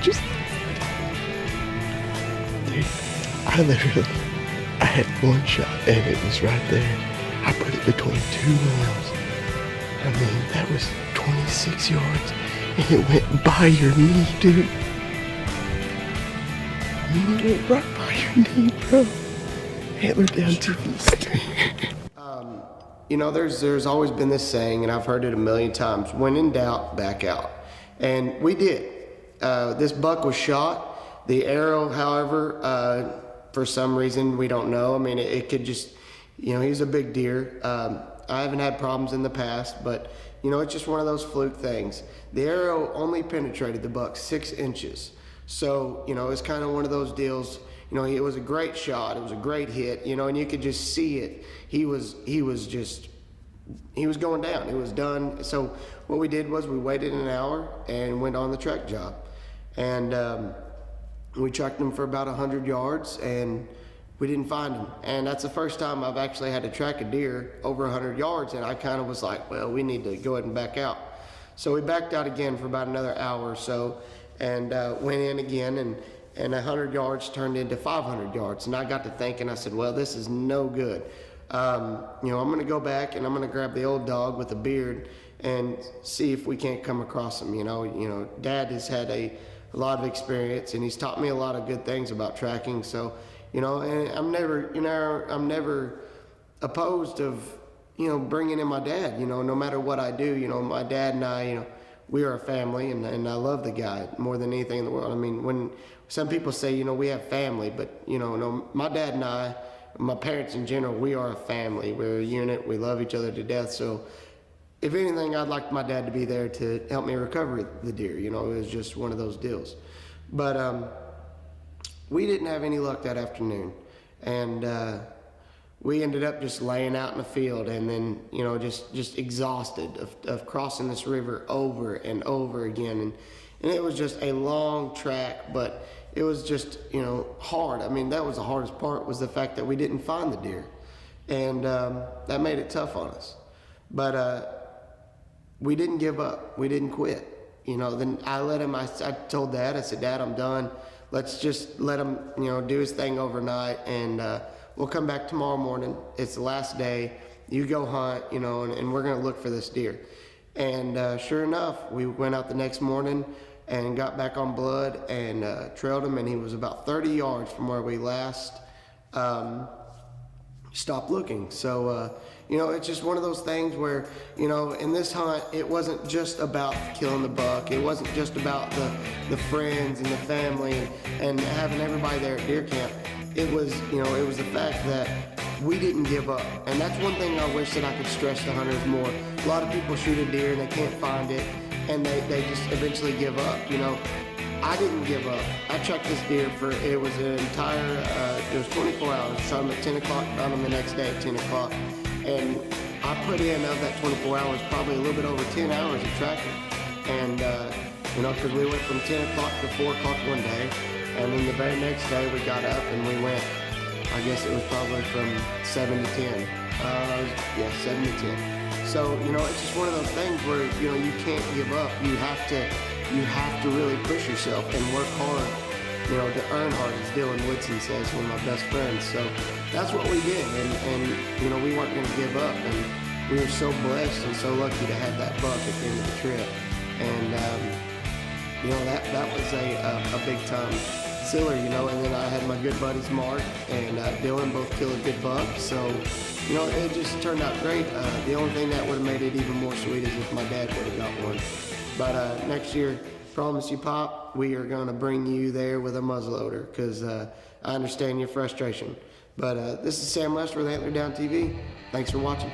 just, dude, I had one shot and it was right there. I put it between two nails. I mean, that was 26 yards and it went by your knee, dude. I mean, it went right by your knee, bro. Antler Down TV. You know, there's always been this saying, and I've heard it a million times, when in doubt, back out. And we did. This buck was shot. The arrow, however, for some reason, we don't know. I mean, it could just, you know, he's a big deer. I haven't had problems in the past, but, you know, it's just one of those fluke things. The arrow only penetrated the buck 6 inches. So, you know, it's kind of one of those deals. You know, it was a great shot. It was a great hit, you know, and you could just see it. He was going down. It was done. So what we did was we waited an hour and went on the track job. And we tracked him for about 100 yards and we didn't find him. And that's the first time I've actually had to track a deer over 100 yards. And I kind of was like, well, we need to go ahead and back out. So we backed out again for about another hour or so and went in again, and 100 yards turned into 500 yards. And I got to thinking, I said, well, this is no good. You know, I'm going to go back and I'm going to grab the old dog with the beard and see if we can't come across him. You know, Dad has had a lot of experience and he's taught me a lot of good things about tracking. So, you know, and I'm never opposed of, you know, bringing in my dad, you know, no matter what I do. You know, my dad and I, you know, we are a family, and I love the guy more than anything in the world. I mean, when some people say, you know, we have family, but, you know, no, my dad and I, my parents in general, we are a family. We're a unit. We love each other to death. So if anything, I'd like my dad to be there to help me recover the deer. You know, it was just one of those deals. But we didn't have any luck that afternoon. And we ended up just laying out in the field and then, you know, just exhausted of crossing this river over and over again. And it was just a long track, but it was just, you know, hard. I mean, that was the hardest part, was the fact that we didn't find the deer. And that made it tough on us. But we didn't give up. We didn't quit. You know, then I let him, I told Dad, I said, Dad, I'm done. Let's just let him, you know, do his thing overnight, and we'll come back tomorrow morning. It's the last day. You go hunt, you know, and we're going to look for this deer. And sure enough, we went out the next morning and got back on blood and trailed him, and he was about 30 yards from where we last stopped looking. So, you know, it's just one of those things where, you know, in this hunt, it wasn't just about killing the buck. It wasn't just about the friends and the family and having everybody there at deer camp. It was, you know, it was the fact that we didn't give up. And that's one thing I wish that I could stress to hunters more. A lot of people shoot a deer and they can't find it, and they just eventually give up, you know. I didn't give up. I tracked this deer for, it was an entire, it was 24 hours. Shot him at 10 o'clock, found him the next day at 10 o'clock. And I put in, of that 24 hours, probably a little bit over 10 hours of tracking. And, you know, because we went from 10 o'clock to 4 o'clock one day. And then the very next day we got up and we went, I guess it was probably from 7 to 10. Yeah, 7 to 10. So, you know, it's just one of those things where, you know, you can't give up. You have to really push yourself and work hard, you know, to earn hard, as Dylan Woodson says, one of my best friends. So that's what we did. And you know, we weren't going to give up. And we were so blessed and so lucky to have that buck at the end of the trip. And, you know, that was a big time sealer, you know. And then I had my good buddies Mark and Dylan both kill a good buck. So, you know, it just turned out great. The only thing that would have made it even more sweet is if my dad would have got one. But next year, promise you, Pop, we are going to bring you there with a muzzleloader, because I understand your frustration. But this is Sam Lester with Antler Down TV. Thanks for watching.